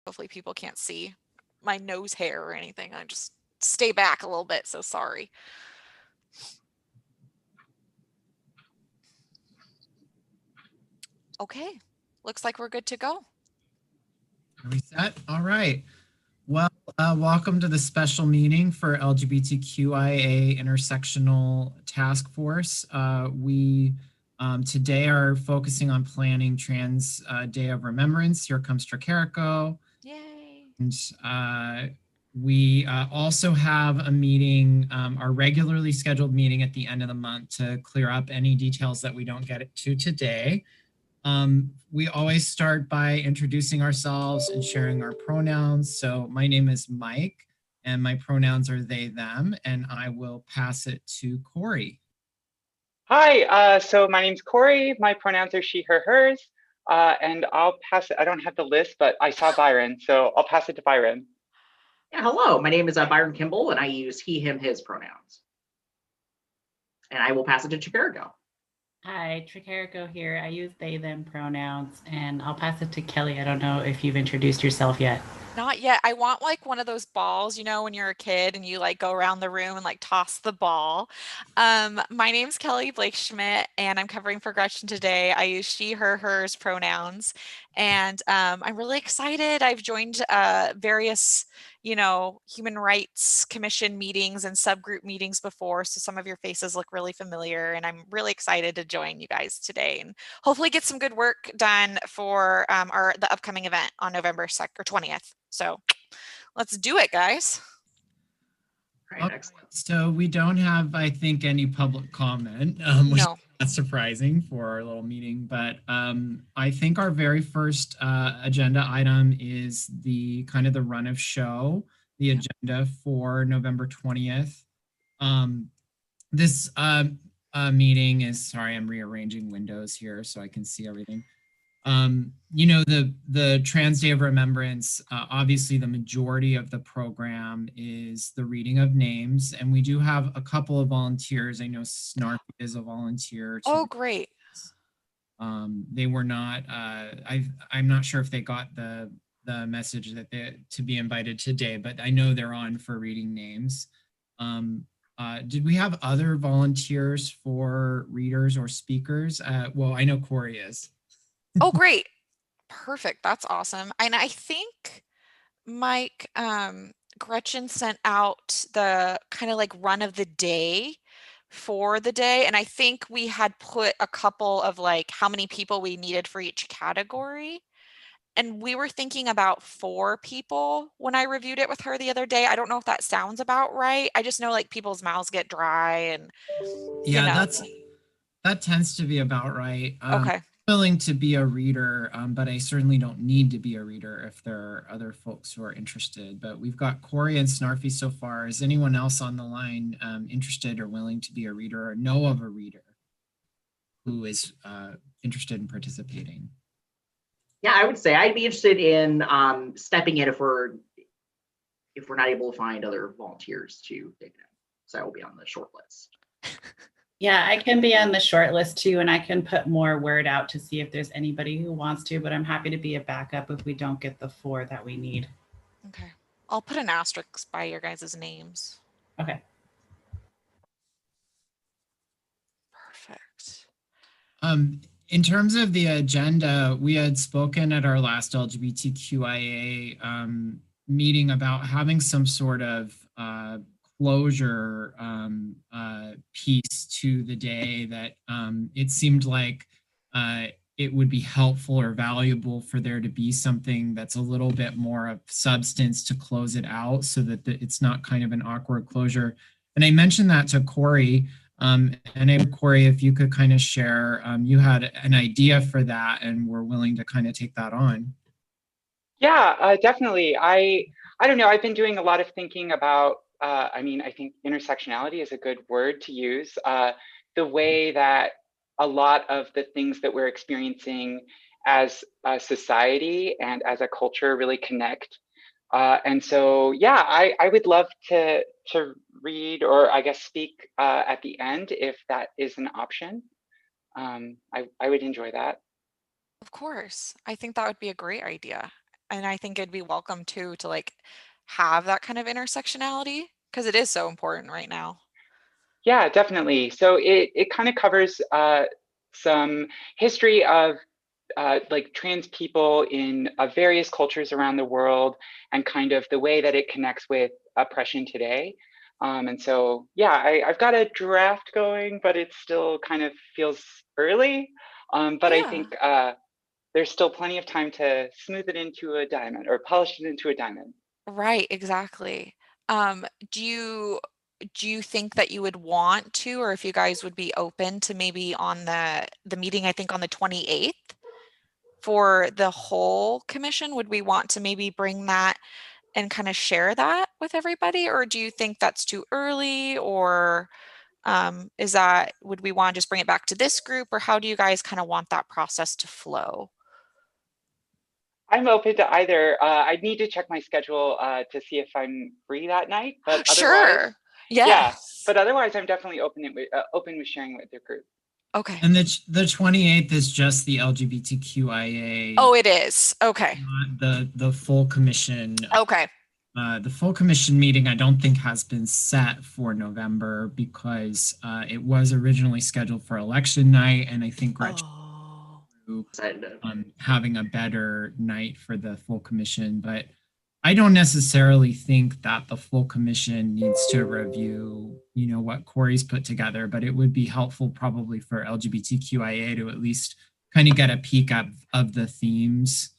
Hopefully people can't see my nose hair or anything. I just stay back a little bit, so sorry. Okay, looks like we're good to go. Are we set? All right. Well, welcome to the special meeting for LGBTQIA Intersectional Task Force. We today are focusing on planning Trans Day of Remembrance. Here comes Tricarico. Yay. And we also have a meeting, our regularly scheduled meeting at the end of the month to clear up any details that we don't get to today. We always start by introducing ourselves and sharing our pronouns. So my name is Mike and my pronouns are they, them, and I will pass it to Corey. Hi, so my name's Corey. My pronouns are she, her, hers. And I'll pass it. I don't have the list, but I saw Byron, so I'll pass it to Byron. Yeah, hello. My name is Byron Kimball, and I use he, him, his pronouns. And I will pass it to Chicago. Hi, Tricarico here. I use they, them pronouns, and I'll pass it to Kelly. I don't know if you've introduced yourself yet. Not yet. I want like one of those balls, you know, when you're a kid and you like go around the room and like toss the ball. My name's Kelly Blake Schmidt and I'm covering for Gretchen today. I use she, her, hers pronouns. And I'm really excited. I've joined various, you know, human rights commission meetings and subgroup meetings before. So some of your faces look really familiar and I'm really excited to join you guys today and hopefully get some good work done for the upcoming event on November 2nd or 20th. So let's do it, guys. Right, excellent. So we don't have, I think, any public comment, which is not surprising for our little meeting, but I think our very first agenda item is the kind of the run of show, the agenda for November 20th. This meeting is, sorry, I'm rearranging windows here so I can see everything. You know, the Trans Day of Remembrance, obviously the majority of the program is the reading of names, and we do have a couple of volunteers. I know Snarky is a volunteer. Oh, great. They were not, I'm not sure if they got the message that they to be invited today, but I know they're on for reading names. Did we have other volunteers for readers or speakers? Well, I know Corey is. Oh, great. Perfect. That's awesome. And I think Mike, Gretchen sent out the kind of like run of the day for the day. And I think we had put a couple of like how many people we needed for each category. And we were thinking about 4 people when I reviewed it with her the other day. I don't know if that sounds about right. I just know like people's mouths get dry and yeah, you know. that tends to be about right. Okay. I'm willing to be a reader, but I certainly don't need to be a reader if there are other folks who are interested. But we've got Corey and Snarfy so far. Is anyone else on the line interested or willing to be a reader or know of a reader who is interested in participating? Yeah, I would say I'd be interested in stepping in if we're not able to find other volunteers to take it in. So I will be on the short list. Yeah, I can be on the short list too, and I can put more word out to see if there's anybody who wants to, but I'm happy to be a backup if we don't get the 4 that we need. Okay. I'll put an asterisk by your guys' names. Okay. Perfect. In terms of the agenda, we had spoken at our last LGBTQIA meeting about having some sort of closure piece to the day that it seemed like it would be helpful or valuable for there to be something that's a little bit more of substance to close it out so that it's not kind of an awkward closure. And I mentioned that to Corey. And Corey, if you could kind of share, you had an idea for that and we're willing to kind of take that on. Yeah, definitely. I don't know. I've been doing a lot of thinking about, I mean, I think intersectionality is a good word to use. The way that a lot of the things that we're experiencing as a society and as a culture really connect. And so, yeah, I would love to read or I guess speak at the end if that is an option. I would enjoy that. Of course. I think that would be a great idea. and I think it'd be welcome too to like have that kind of intersectionality because it is so important right now. Yeah, definitely. So it kind of covers some history of like trans people in various cultures around the world and kind of the way that it connects with oppression today. And so, yeah, I've got a draft going, but it still kind of feels early. But I Yeah. think there's still plenty of time to smooth it into a diamond or polish it into a diamond. Right, exactly. Um, do you do you think that you would want to, or if you guys would be open to maybe on the meeting, I think on the 28th for the whole commission, would we want to maybe bring that and kind of share that with everybody? Or do you think that's too early? Or is that, would we want to just bring it back to this group? Or how do you guys kind of want that process to flow? I'm open to either. I need to check my schedule to see if I'm free that night, but otherwise, Sure. yeah. Yes. But otherwise, I'm definitely open with sharing with the group. Okay. And the 28th is just the LGBTQIA, Oh, it is. Okay. not the full commission. Okay. The full commission meeting, I don't think has been set for November because it was originally scheduled for election night, and I think Gretchen Oh, having a better night for the full commission. But I don't necessarily think that the full commission needs to review, what Corey's put together, but it would be helpful probably for LGBTQIA to at least kind of get a peek of the themes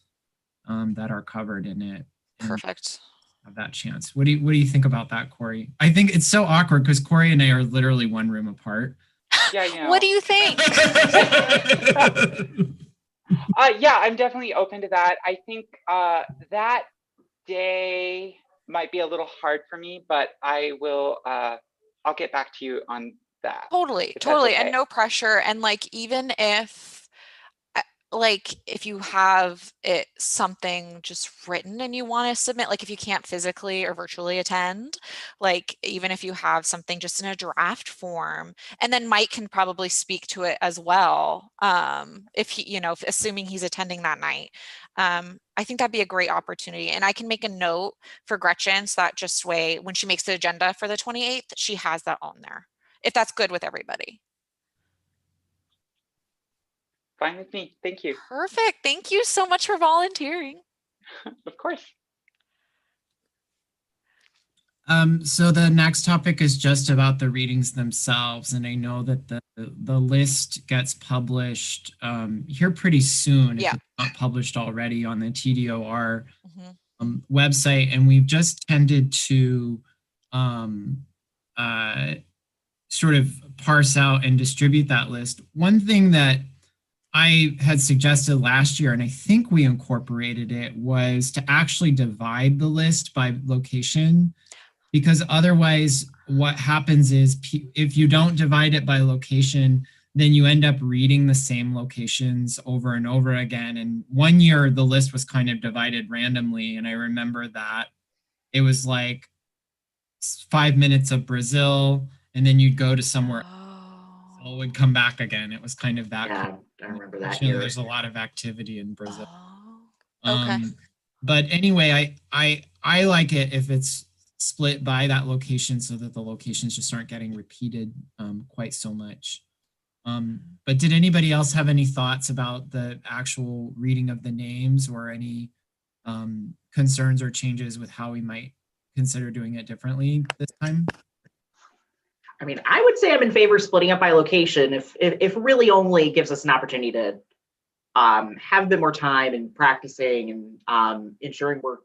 that are covered in it. perfect. Have that chance. What do you think about that, Corey? I think it's so awkward because Corey and I are literally one room apart. Yeah, you What know. do you think? Yeah, I'm definitely open to that. I think that day might be a little hard for me, but I will. I'll get back to you on that Totally, if that's totally. And okay. no pressure. And like, even if, like, if you have it something just written and you want to submit, like if you can't physically or virtually attend, like even if you have something just in a draft form, and then Mike can probably speak to it as well. If he, assuming he's attending that night. I think that'd be a great opportunity. And I can make a note for Gretchen so that just way when she makes the agenda for the 28th, she has that on there. If that's good with everybody. Fine with me. Thank you. Perfect. Thank you so much for volunteering. Of course. So the next topic is just about the readings themselves, and I know that the list gets published here pretty soon if Yeah. it's not published already on the TDOR Mm-hmm. website, and we've just tended to sort of parse out and distribute that list. One thing that I had suggested last year, and I think we incorporated it, was to actually divide the list by location, because otherwise what happens is if you don't divide it by location, then you end up reading the same locations over and over again. And one year the list was kind of divided randomly, and I remember that it was like 5 minutes of Brazil, and then you'd go to somewhere Oh. it would come back again. It was kind of that. Yeah, I remember that Fortunately, year. there's a lot of activity in Brazil. Okay. But anyway, I like it if it's split by that location so that the locations just aren't getting repeated quite so much. But did anybody else have any thoughts about the actual reading of the names or any concerns or changes with how we might consider doing it differently this time? I mean, I would say I'm in favor of splitting up by location if really only gives us an opportunity to have a bit more time and practicing and ensuring we're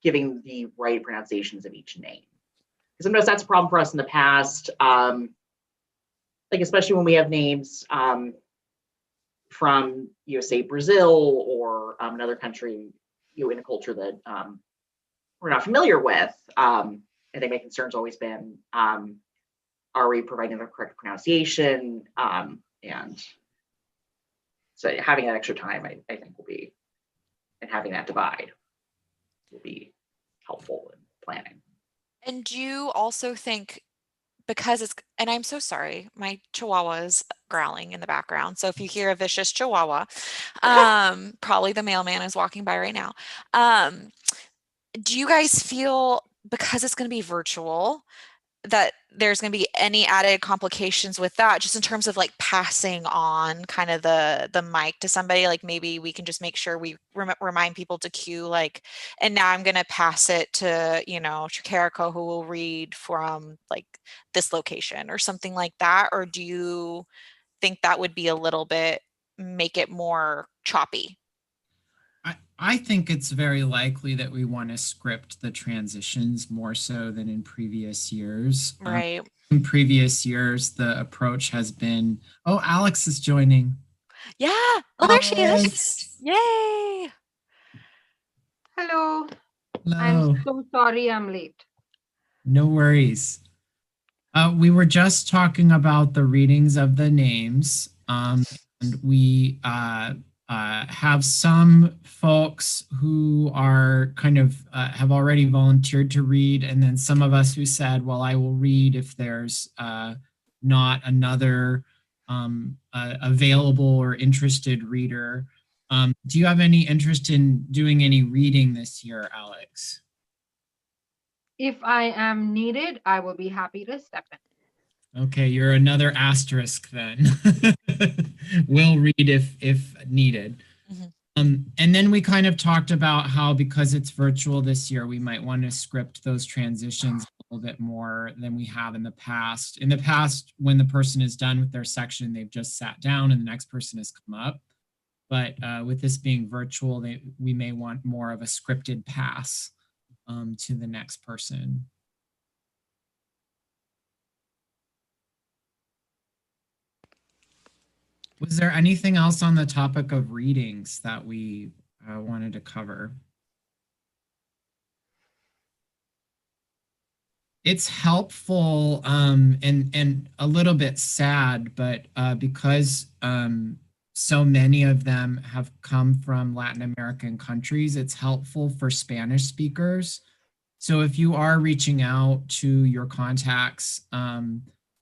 giving the right pronunciations of each name. Because sometimes that's a problem for us in the past, like especially when we have names from, say, Brazil or another country, in a culture that we're not familiar with. I think my concern's always been, are we providing the correct pronunciation? And so having that extra time, I think will be, and having that divide will be helpful in planning. And do you also think because it's, and I'm so sorry, my chihuahua is growling in the background. So if you hear a vicious chihuahua, probably the mailman is walking by right now. Do you guys feel, because it's going to be virtual, that there's going to be any added complications with that, just in terms of like passing on kind of the mic to somebody? Like maybe we can just make sure we remind people to cue, like, and now I'm going to pass it to, you know, Tricarico, who will read from like this location or something like that? Or do you think that would be a little bit, make it more choppy? I think it's very likely that we want to script the transitions more so than in previous years. Right. In previous years, the approach has been, oh, Alex is joining. Yeah. Oh, there she is. Alex. Yay. Hello. Hello. I'm so sorry I'm late. No worries. We were just talking about the readings of the names, and we have some folks who are kind of have already volunteered to read, and then some of us who said, well, I will read if there's not another available or interested reader. Do you have any interest in doing any reading this year, Alex? If I am needed, I will be happy to step in. Okay, you're another asterisk then. Will read if needed. And then we kind of talked about how, because it's virtual this year, we might want to script those transitions a little bit more than we have in the past. In the past, when the person is done with their section, they've just sat down and the next person has come up. But with this being virtual, we may want more of a scripted pass to the next person. Was there anything else on the topic of readings that we wanted to cover? It's helpful and a little bit sad, but because so many of them have come from Latin American countries, it's helpful for Spanish speakers. So if you are reaching out to your contacts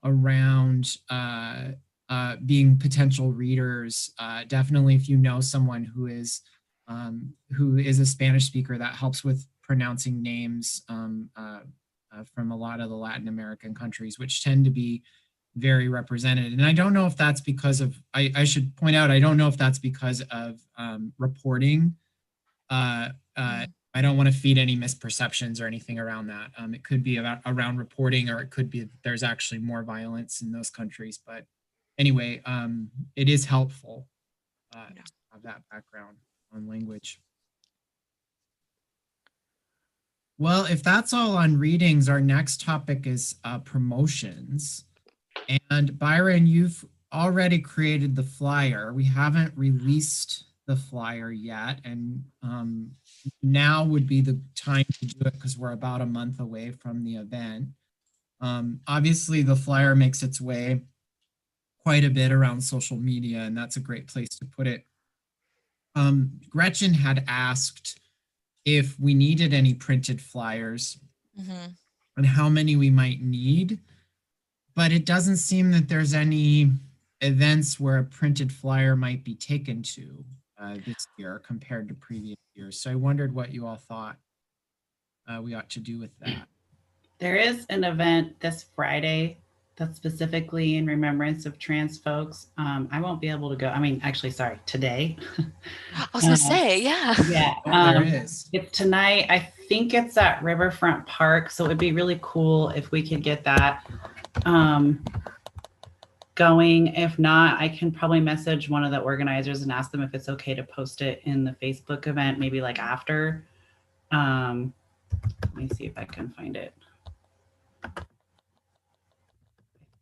around being potential readers, definitely if you know someone who is a Spanish speaker, that helps with pronouncing names from a lot of the Latin American countries, which tend to be very represented. And I don't know if that's because of, I should point out, I don't know if that's because of reporting. I don't want to feed any misperceptions or anything around that. It could be around reporting, or it could be there's actually more violence in those countries. But anyway, it is helpful to have that background on language. Well, if that's all on readings, our next topic is promotions. And Byron, you've already created the flyer. We haven't released the flyer yet, and now would be the time to do it because we're about a month away from the event. Obviously, the flyer makes its way quite a bit around social media, and that's a great place to put it. Gretchen had asked if we needed any printed flyers and how many we might need, but it doesn't seem that there's any events where a printed flyer might be taken to this year compared to previous years. So I wondered what you all thought we ought to do with that. There is an event this Friday that's specifically in remembrance of trans folks. I won't be able to go. I mean, actually, sorry, today. I was gonna say, yeah. Yeah, there is. It's tonight. I think it's at Riverfront Park. So it would be really cool if we could get that going. If not, I can probably message one of the organizers and ask them if it's okay to post it in the Facebook event, maybe like after. Let me see if I can find it.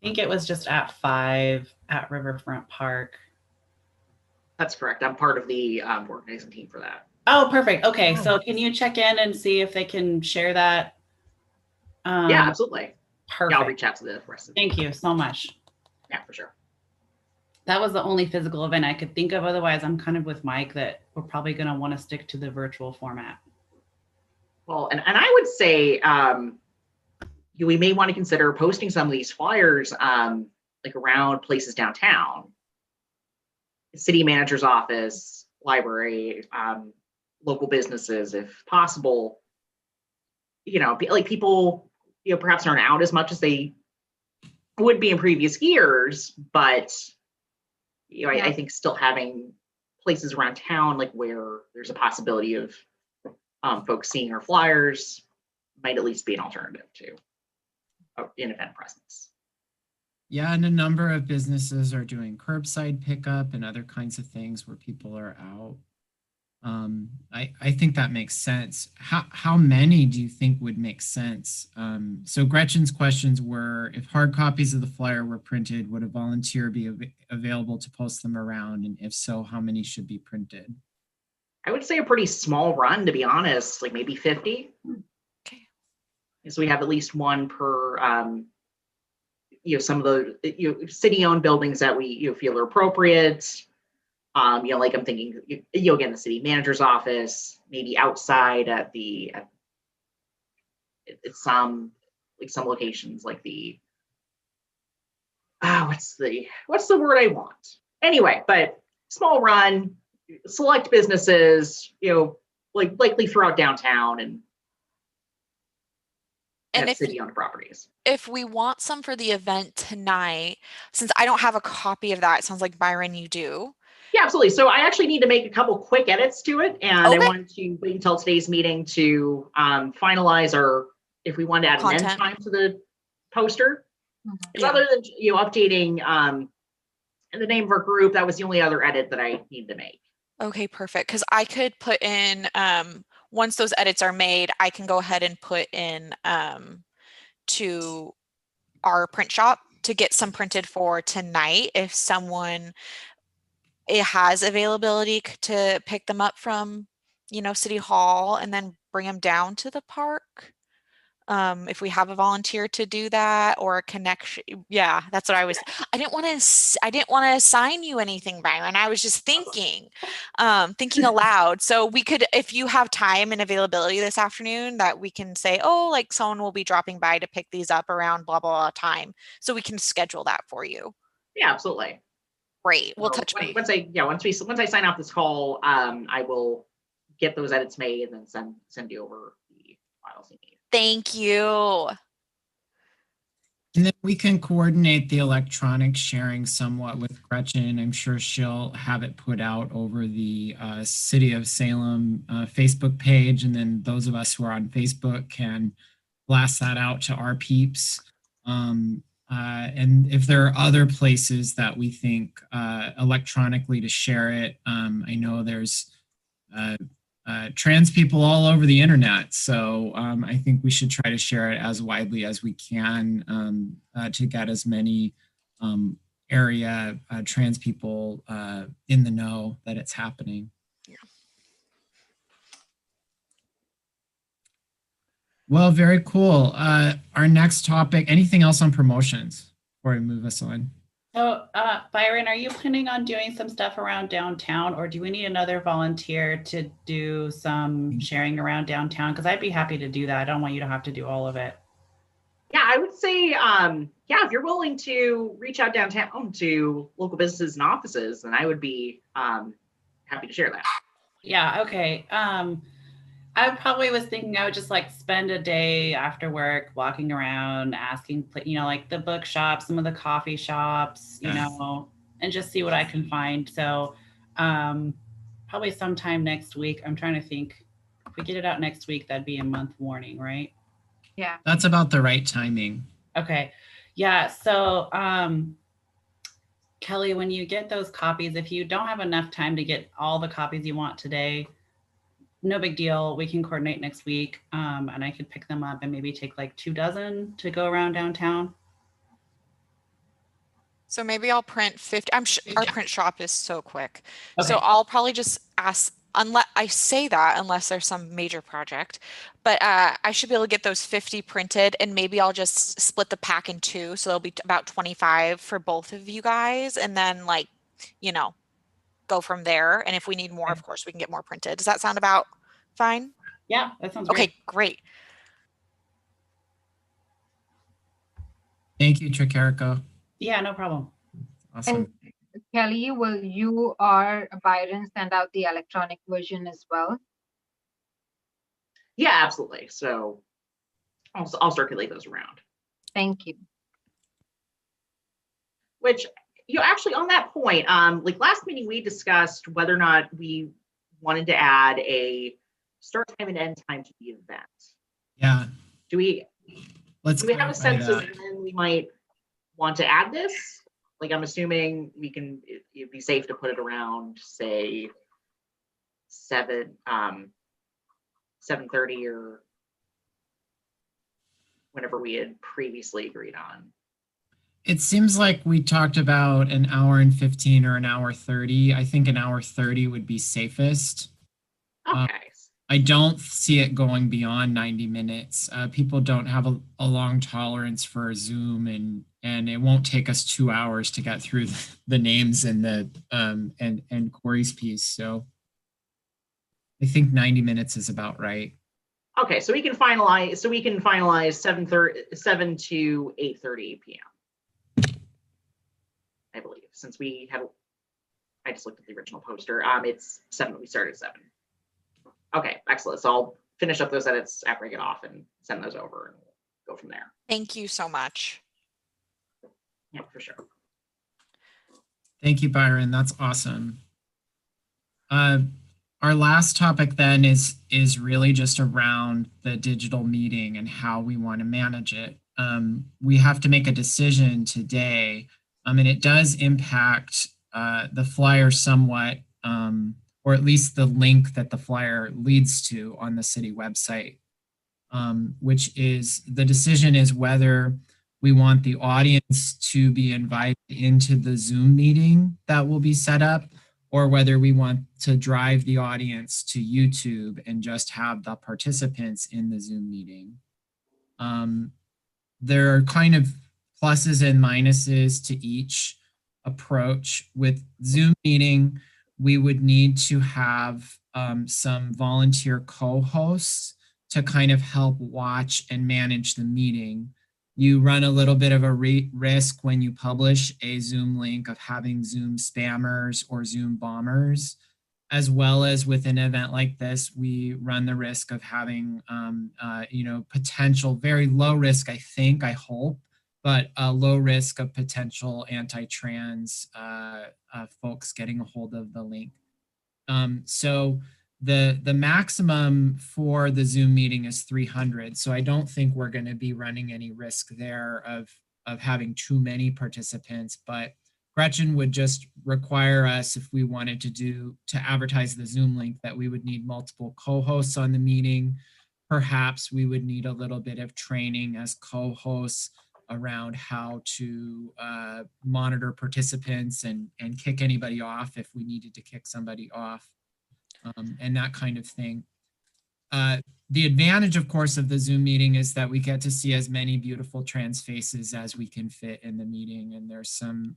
I think it was just at 5 at Riverfront Park. That's correct. I'm part of the organizing team for that. Oh, perfect. Okay, so can you check in and see if they can share that? Yeah, absolutely. Perfect. Yeah, I'll reach out to the rest of them. Thank you so much. Yeah, for sure. That was the only physical event I could think of. Otherwise, I'm kind of with Mike that we're probably going to want to stick to the virtual format. Well, and I would say, we may want to consider posting some of these flyers like around places downtown, city manager's office, library, local businesses, if possible. Like people, perhaps aren't out as much as they would be in previous years, but I think still having places around town, like where there's a possibility of folks seeing our flyers, might at least be an alternative to an event presence. Yeah, and a number of businesses are doing curbside pickup and other kinds of things where people are out. I think that makes sense. How many do you think would make sense? So Gretchen's questions were, if hard copies of the flyer were printed, would a volunteer be available to post them around? And if so, how many should be printed? I would say a pretty small run, to be honest, like maybe 50. Okay. So we have at least one per, some of the city-owned buildings that we feel are appropriate. Like I'm thinking, again, the city manager's office, maybe outside at some locations, like the what's the word I want? Anyway, but small run, select businesses, like likely throughout downtown and if city-owned properties. If we want some for the event tonight, since I don't have a copy of that, it sounds like Byron, you do. Yeah, absolutely. So I actually need to make a couple quick edits to it, and I wanted to wait until today's meeting to finalize if we want to add Content. an end time to the poster. Yeah. Other than updating the name of our group, that was the only other edit that I need to make. Okay, perfect. Because I could put in once those edits are made, I can go ahead and put in to our print shop to get some printed for tonight. If someone has availability to pick them up from, City Hall and then bring them down to the park. If we have a volunteer to do that or a connection. Yeah, that's what I I didn't want to assign you anything, Byron. I was just thinking aloud. So we could, if you have time and availability this afternoon, that we can say, oh, like someone will be dropping by to pick these up around blah, blah, blah time. So we can schedule that for you. Yeah, absolutely. Great. We'll touch base. Once I sign off this call, I will get those edits made and then send you over the files you need. Thank you. And then we can coordinate the electronic sharing somewhat with Gretchen. I'm sure she'll have it put out over the City of Salem Facebook page. And then those of us who are on Facebook can blast that out to our peeps. And if there are other places that we think electronically to share it, I know there's trans people all over the internet. So I think we should try to share it as widely as we can to get as many area trans people in the know that it's happening. Yeah. Well, very cool. Our next topic, anything else on promotions before we move us on? So Byron, are you planning on doing some stuff around downtown, or do we need another volunteer to do some sharing around downtown? Because I'd be happy to do that. I don't want you to have to do all of it. Yeah, I would say, if you're willing to reach out downtown to local businesses and offices, then I would be happy to share that. Yeah, okay. I probably was thinking I would just like spend a day after work walking around asking, like the bookshop, some of the coffee shops, and just see what I can find. So probably sometime next week. I'm trying to think, if we get it out next week, that'd be a month warning, right? Yeah. That's about the right timing. Okay. Yeah. So Kelly, when you get those copies, if you don't have enough time to get all the copies you want today, no big deal. We can coordinate next week, and I could pick them up and maybe take like 2 dozen to go around downtown. So maybe I'll print 50. I'm sure our print shop is so quick. Okay. So I'll probably just ask, unless there's some major project, but I should be able to get those 50 printed, and maybe I'll just split the pack in 2. So there'll be about 25 for both of you guys, and then go from there. And if we need more, of course, we can get more printed. Does that sound about fine? Yeah, that sounds okay, great. Great. Thank you, Tricarico. Yeah, no problem. Awesome. And Kelly, will you or Byron send out the electronic version as well? Yeah, absolutely. So I'll circulate those around. Thank you. Which, actually on that point, like last meeting we discussed whether or not we wanted to add a start time and end time to the event. Yeah. Do we have a sense of when we might want to add this? Like, I'm assuming it'd be safe to put it around, say, 7:30 or whenever we had previously agreed on. It seems like we talked about an hour and 15 or an hour 30. I think an hour 30 would be safest. Okay. I don't see it going beyond 90 minutes. People don't have a long tolerance for Zoom, and it won't take us 2 hours to get through the names and the and Corey's piece. So I think 90 minutes is about right. Okay, so we can finalize 7 to 8:30 p.m. I believe, since I just looked at the original poster. It's 7. We started at 7. Okay, excellent. So I'll finish up those edits after I get off and send those over, and we'll go from there. Thank you so much. Yeah, for sure. Thank you, Byron. That's awesome. Our last topic then is really just around the digital meeting and how we want to manage it. We have to make a decision today, and it does impact the flyer somewhat, or at least the link that the flyer leads to on the city website, which is the decision is whether we want the audience to be invited into the Zoom meeting that will be set up, or whether we want to drive the audience to YouTube and just have the participants in the Zoom meeting. There are kind of pluses and minuses to each approach. With Zoom meeting, we would need to have some volunteer co-hosts to kind of help watch and manage the meeting. You run a little bit of a risk when you publish a Zoom link of having Zoom spammers or Zoom bombers, as well as with an event like this, we run the risk of having, potential very low risk, I hope, but a low risk of potential anti-trans folks getting a hold of the link. So the maximum for the Zoom meeting is 300. So I don't think we're going to be running any risk there of having too many participants, but Gretchen would just require us, if we wanted to advertise the Zoom link, that we would need multiple co-hosts on the meeting. Perhaps we would need a little bit of training as co-hosts around how to monitor participants and kick anybody off if we needed to kick somebody off, and that kind of thing. The advantage, of course, of the Zoom meeting is that we get to see as many beautiful trans faces as we can fit in the meeting, and there's some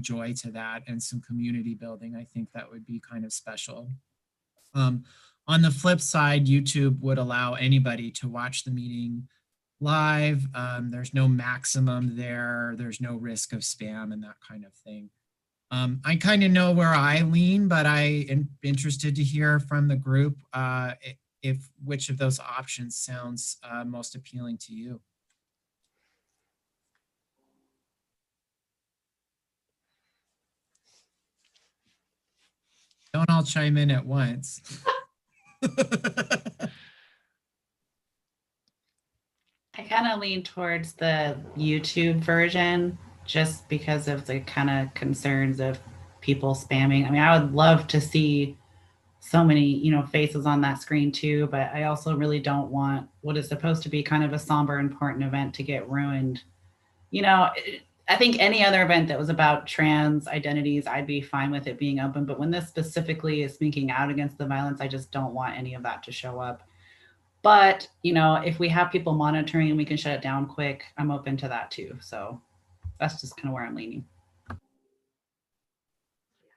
joy to that and some community building. I think that would be kind of special. On the flip side, YouTube would allow anybody to watch the meeting live. There's no maximum there. There's no risk of spam and that kind of thing. I kind of know where I lean, but I am interested to hear from the group if which of those options sounds most appealing to you. Don't all chime in at once. I kind of lean towards the YouTube version just because of the kind of concerns of people spamming. I mean, I would love to see so many, faces on that screen too, but I also really don't want what is supposed to be kind of a somber, important event to get ruined. I think any other event that was about trans identities, I'd be fine with it being open. But when this specifically is speaking out against the violence, I just don't want any of that to show up. But, if we have people monitoring and we can shut it down quick, I'm open to that too. So that's just kind of where I'm leaning.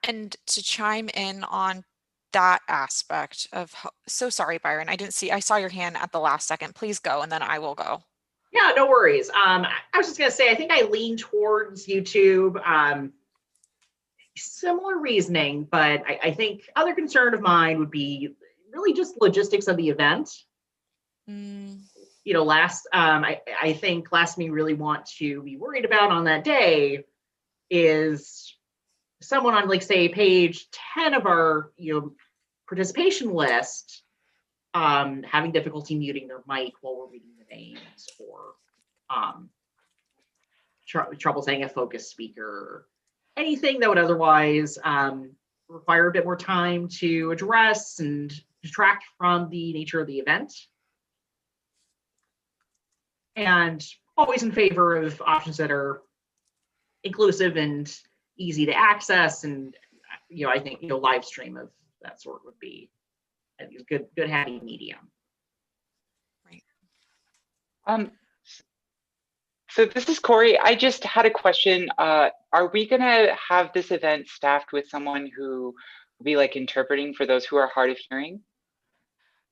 And to chime in on that aspect of, so sorry, Byron, I saw your hand at the last second. Please go, and then I will go. Yeah, no worries. I was just gonna say, I think I lean towards YouTube. Similar reasoning, but I think other concern of mine would be really just logistics of the event. Mm, You know, I think last thing we really want to be worried about on that day is someone on, like, say, page 10 of our, participation list, having difficulty muting their mic while we're reading the names, or um, trouble saying a focus speaker, anything that would otherwise require a bit more time to address and detract from the nature of the event. And always in favor of options that are inclusive and easy to access. And, I think, live stream of that sort would be a good happy medium. right. Um, so this is Corey. I just had a question. Are we gonna have this event staffed with someone who will be like interpreting for those who are hard of hearing?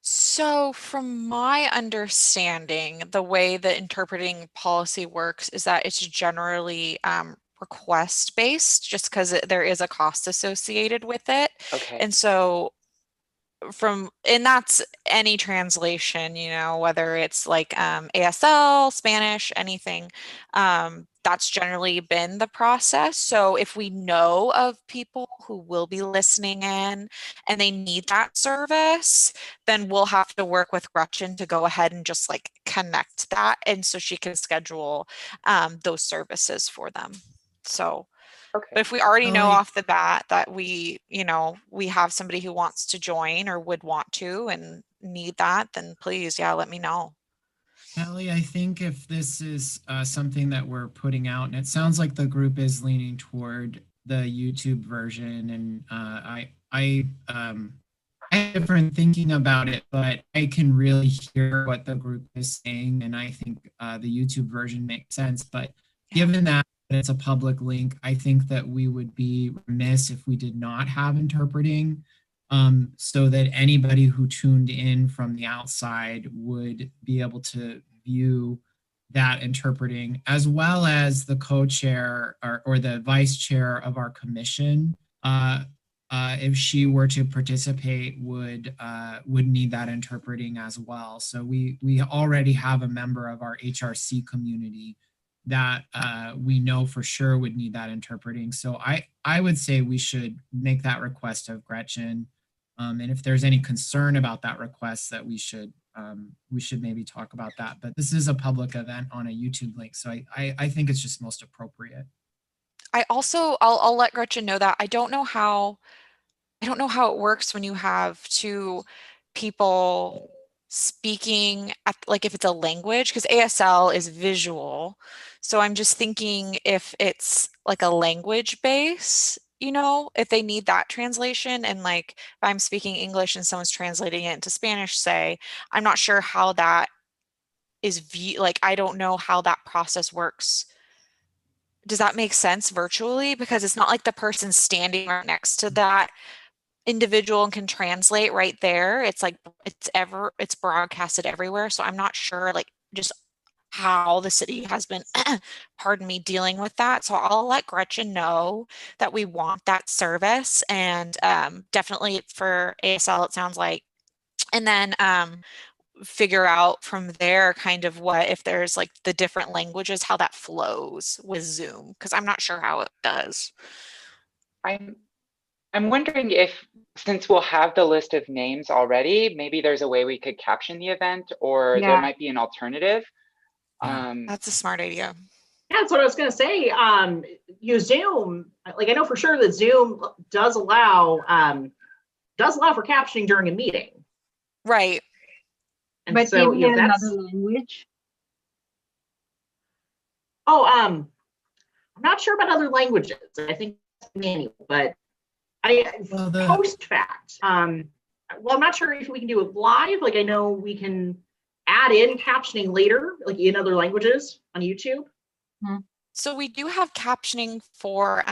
So, from my understanding, the way the interpreting policy works is that it's generally request based, just because there is a cost associated with it. Okay. And so, and that's any translation, whether it's like ASL, Spanish, anything. That's generally been the process. So if we know of people who will be listening in and they need that service, then we'll have to work with Gretchen to go ahead and just like connect that, and so she can schedule those services for them. So but Okay. if we already know Kelly, off the bat that we have somebody who wants to join or would want to and need that, then please, yeah, let me know. Kelly, I think if this is something that we're putting out, and it sounds like the group is leaning toward the YouTube version, and I have different thinking about it, but I can really hear what the group is saying, and I think the YouTube version makes sense. But Yeah. given that it's a public link, I think that we would be remiss if we did not have interpreting, so that anybody who tuned in from the outside would be able to view that interpreting, as well as the co-chair or the vice chair of our commission. If she were to participate, would need that interpreting as well. So we already have a member of our HRC community that we know for sure would need that interpreting. So I would say we should make that request of Gretchen. And if there's any concern about that request, that we should maybe talk about that. But this is a public event on a YouTube link, so I think it's just most appropriate. I'll let Gretchen know that. I don't know how it works when you have two people speaking at, like, if it's a language, because ASL is visual. So I'm just thinking if it's like a language base, if they need that translation, and like if I'm speaking English and someone's translating it into Spanish, say, I'm not sure how that like, I don't know how that process works. Does that make sense virtually? Because it's not like the person standing right next to that individual and can translate right there. It's like it's broadcasted everywhere. So I'm not sure like just how the city has been, pardon me, dealing with that. So I'll let Gretchen know that we want that service, and definitely for ASL, it sounds like. And then figure out from there kind of what, if there's like the different languages, how that flows with Zoom, because I'm not sure how it does. I'm I'm wondering if, since we'll have the list of names already, maybe there's a way we could caption the event, or there Yeah. might be an alternative. Yeah. That's a smart idea. Yeah, that's what I was going to say. Zoom, like, I know for sure that Zoom does allow for captioning during a meeting. Right. And But so, give me that's, another language. I'm not sure about other languages. I think that's manual, but Well, the post fact. Well, I'm not sure if we can do it live. Like, I know we can add in captioning later, like in other languages on YouTube. So we do have captioning for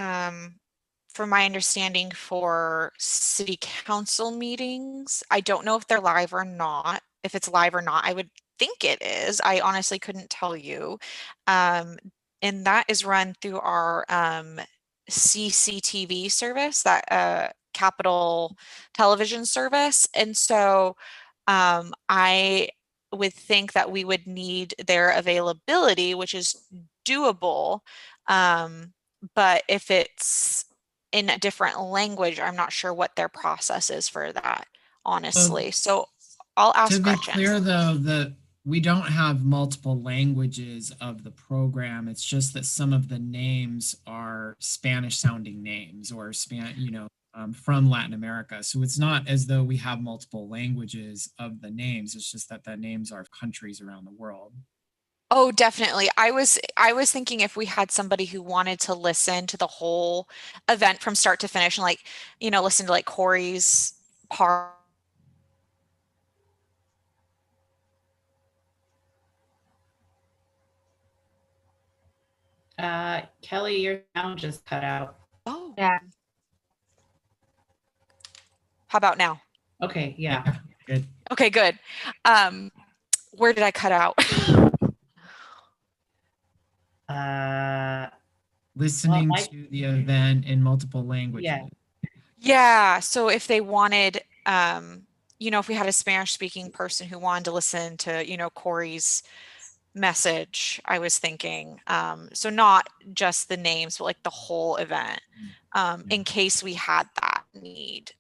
from my understanding, for city council meetings. I don't know if they're live or not. if it's live or not. I would think it is. I honestly couldn't tell you. And that is run through our CCTV service, that Capital Television service. And so I would think that we would need their availability, which is doable. But if it's in a different language, I'm not sure what their process is for that, honestly. So I'll ask To be Gretchen. clear, though, we don't have multiple languages of the program. It's just that some of the names are Spanish sounding names or from Latin America. So it's not as though we have multiple languages of the names. It's just that the names are of countries around the world. Oh, definitely. I was thinking if we had somebody who wanted to listen to the whole event from start to finish and listen to like Corey's part. Kelly, your sound just cut out. Oh. Yeah. How about now? Okay, yeah. Good. Okay, good. Where did I cut out? Listening Well, to the event in multiple languages. Yeah. Yeah. So if they wanted, if we had a Spanish speaking person who wanted to listen to, Corey's message, I was thinking, so not just the names, but like the whole event, in case we had that need.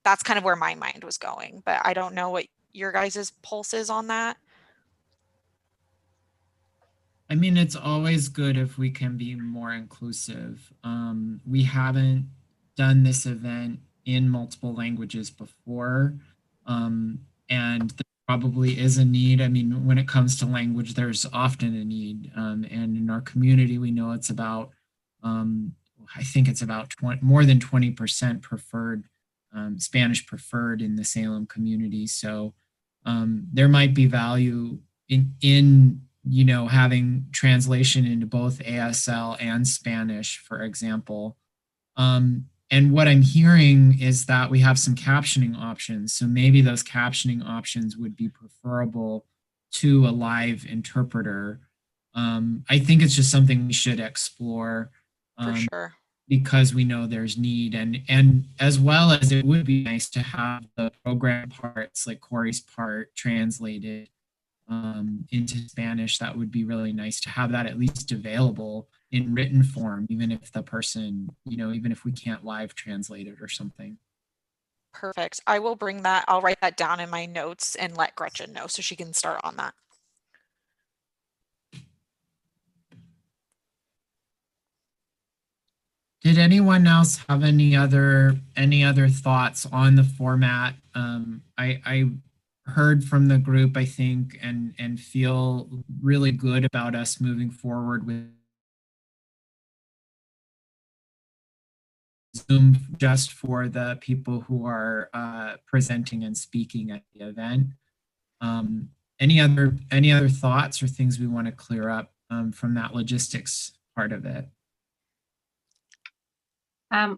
That's kind of where my mind was going, but I don't know what your guys' pulse is on that. I mean, it's always good if we can be more inclusive. We haven't done this event in multiple languages before, and there probably is a need. I mean, when it comes to language, there's often a need, and in our community, we know it's about, I think it's about more than 20% preferred, Spanish preferred in the Salem community. So there might be value in having translation into both ASL and Spanish, for example. And what I'm hearing is that we have some captioning options. So maybe those captioning options would be preferable to a live interpreter. I think it's just something we should explore. For sure. Because we know there's need, and as well as it would be nice to have the program parts like Corey's part translated into Spanish. That would be really nice to have that at least available in written form, even if the person, even if we can't live translate it or something. Perfect. I will bring that. I'll write that down in my notes and let Gretchen know so she can start on that. Did anyone else have any other thoughts on the format? I heard from the group, I think, and feel really good about us moving forward with Zoom just for the people who are presenting and speaking at the event. Any other thoughts or things we want to clear up from that logistics part of it?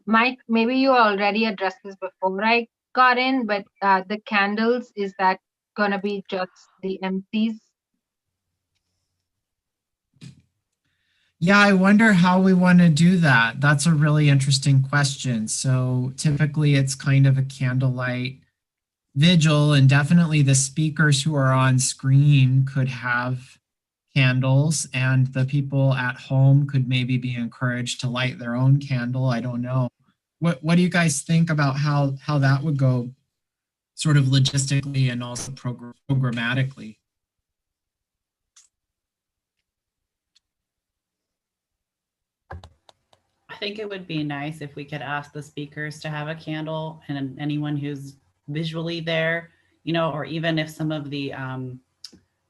Mike, maybe you already addressed this before I got in, but the candles, is that gonna be just the MCs? Yeah, I wonder how we want to do that. That's a really interesting question. So typically it's kind of a candlelight vigil, and definitely the speakers who are on screen could have candles, and the people at home could maybe be encouraged to light their own candle. I don't know. What do you guys think about how that would go, sort of logistically and also programmatically? I think it would be nice if we could ask the speakers to have a candle, and anyone who's visually there, or even if some of the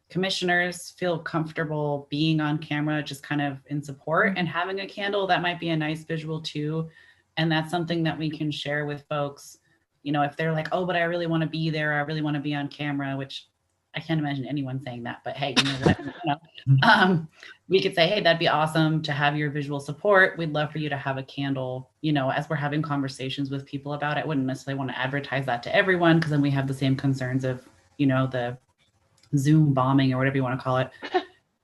commissioners feel comfortable being on camera, just kind of in support and having a candle, that might be a nice visual too. And that's something that we can share with folks, if they're like, oh, but I really want to be there, I really want to be on camera, which I can't imagine anyone saying that, but hey, you know what? We could say, hey, that'd be awesome to have your visual support. We'd love for you to have a candle, as we're having conversations with people about it. I wouldn't necessarily want to advertise that to everyone, because then we have the same concerns of the Zoom bombing or whatever you want to call it.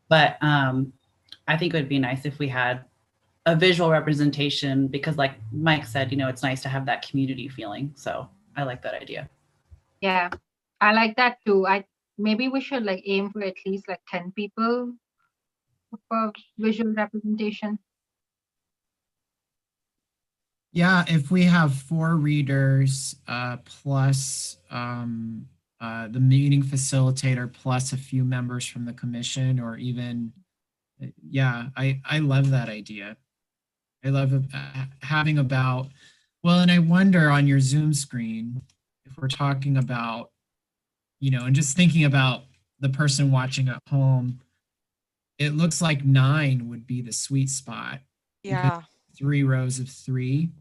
But I think it would be nice if we had a visual representation, because like Mike said, it's nice to have that community feeling. So I like that idea. Yeah, I like that too. Maybe we should like aim for at least like 10 people for visual representation. Yeah, if we have 4 readers, plus the meeting facilitator, plus a few members from the commission, or even, yeah, I love that idea. I love having about, well, and I wonder on your Zoom screen, if we're talking about, and just thinking about the person watching at home, it looks like 9 would be the sweet spot. Yeah. 3 rows of 3.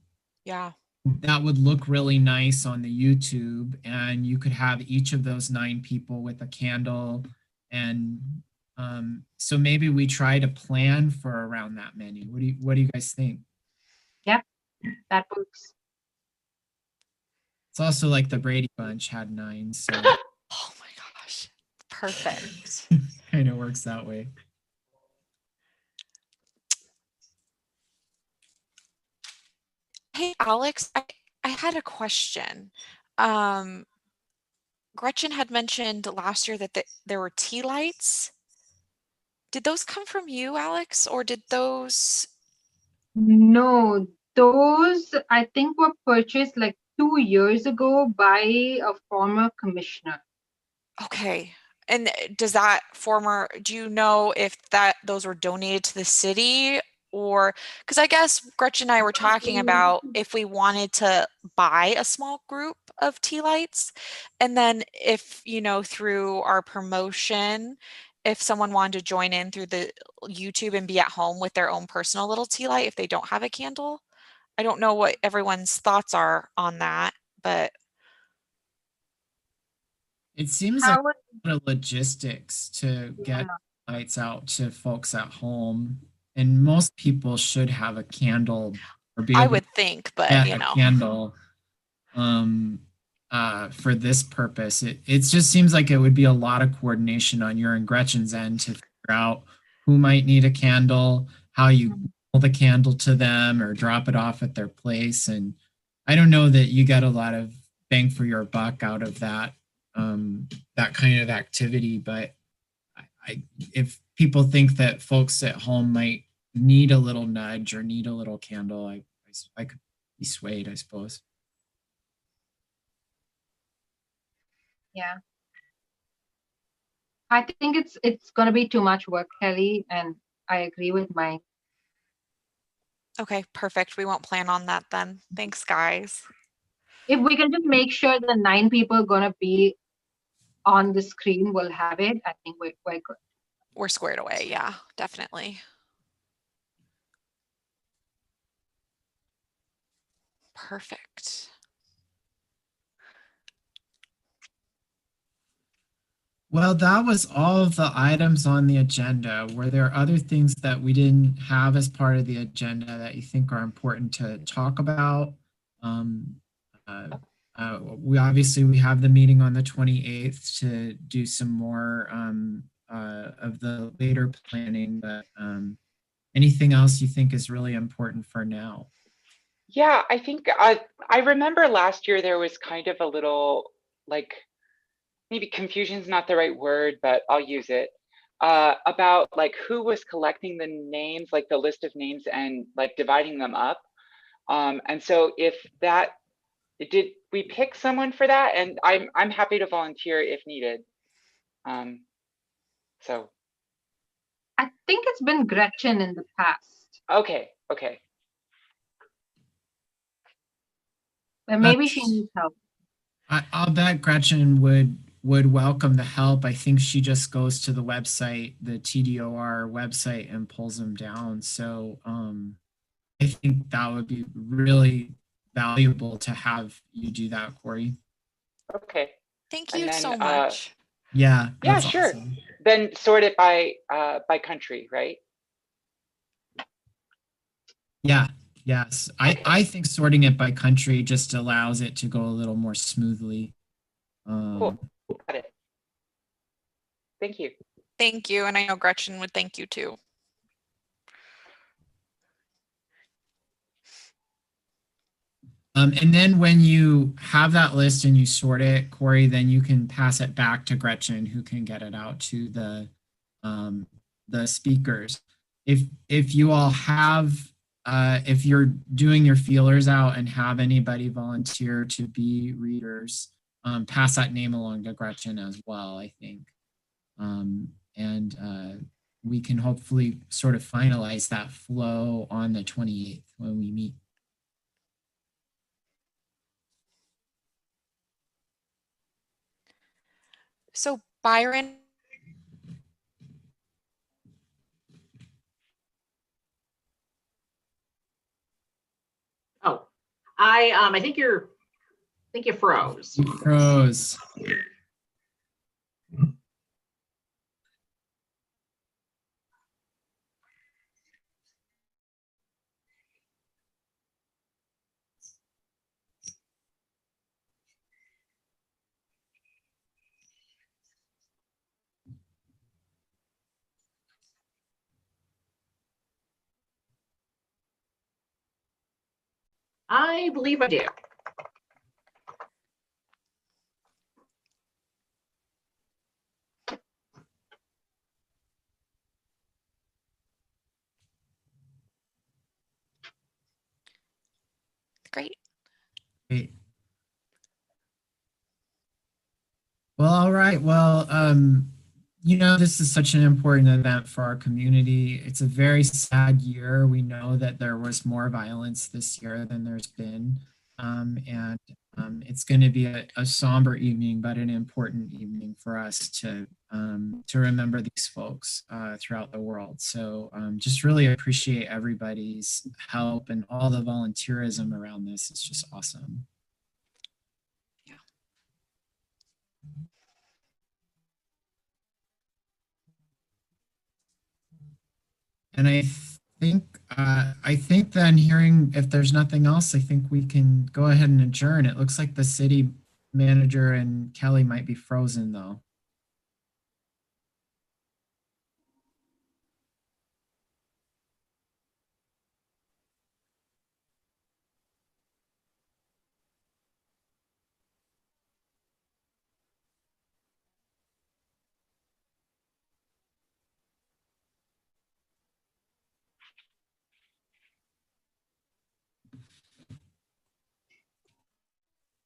Yeah. That would look really nice on the YouTube, and you could have each of those 9 people with a candle. And so maybe we try to plan for around that many. What do you guys think? Yep, that works. It's also like the Brady Bunch had 9, so Oh my gosh. Perfect. kind of works that way. Hey, Alex, I had a question. Gretchen had mentioned last year that there were tea lights. Did those come from you, Alex, or did those? No, those I think were purchased like 2 years ago by a former commissioner. Okay. And do you know if those were donated to the city, or, because I guess Gretchen and I were talking about if we wanted to buy a small group of tea lights, and then if, through our promotion, if someone wanted to join in through the YouTube and be at home with their own personal little tea light if they don't have a candle. I don't know what everyone's thoughts are on that, but It seems like a lot of logistics to get lights out to folks at home, and most people should have a candle or be I able would to think, but get a candle for this purpose. It just seems like it would be a lot of coordination on your and Gretchen's end to figure out who might need a candle, how you hold the candle to them or drop it off at their place. And I don't know that you get a lot of bang for your buck out of that kind of activity, but if people think that folks at home might need a little nudge or need a little candle, I could be swayed, I suppose. Yeah. I think it's going to be too much work, Kelly, and I agree with Mike. Okay, perfect. We won't plan on that then. Thanks, guys. If we can just make sure the 9 people are going to be on the screen will have it, I think we're good. We're squared away. Yeah, definitely. Perfect. Well, that was all of the items on the agenda. Were there other things that we didn't have as part of the agenda that you think are important to talk about? We have the meeting on the 28th to do some more of the later planning, but anything else you think is really important for now? Yeah, I think I remember last year there was kind of a little, like, maybe confusion's not the right word, but I'll use it, about like who was collecting the names, like the list of names, and like dividing them up. And so did we pick someone for that? And I'm happy to volunteer if needed. So I think it's been Gretchen in the past. Okay. But maybe she needs help. I'll bet Gretchen would welcome the help. I think she just goes to the website, the TDOR website, and pulls them down. So I think that would be really valuable to have you do that, Corey. Okay. Thank you so much. Yeah. Yeah, sure. Awesome. Then sort it by country, right? Yeah. Yes. I think sorting it by country just allows it to go a little more smoothly. Cool. Got it. Thank you. Thank you. And I know Gretchen would thank you too. And then when you have that list and you sort it, Corey, then you can pass it back to Gretchen, who can get it out to the speakers. If you all have, if you're doing your feelers out and have anybody volunteer to be readers, pass that name along to Gretchen as well, I think. We can hopefully sort of finalize that flow on the 28th when we meet. So Byron. Oh, I think you froze. You froze. I believe I do. Great. Great. Well, all right. Well, this is such an important event for our community. It's a very sad year. We know that there was more violence this year than there's been. It's going to be a somber evening, but an important evening for us to remember these folks throughout the world. So just really appreciate everybody's help and all the volunteerism around this. It's just awesome. And I think then hearing if there's nothing else, I think we can go ahead and adjourn. It looks like the city manager and Kelly might be frozen though.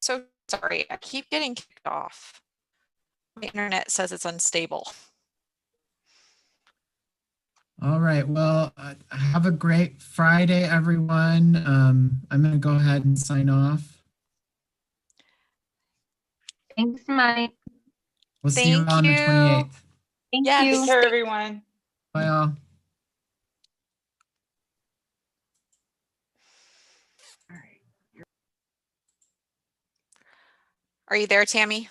So sorry, I keep getting kicked off. My internet says it's unstable. All right. Well, have a great Friday, everyone. I'm going to go ahead and sign off. Thanks, Mike. We'll see you Thank on the you. 28th. Thank Yes. you. Take care, everyone. Bye, all. Are you there, Tammy?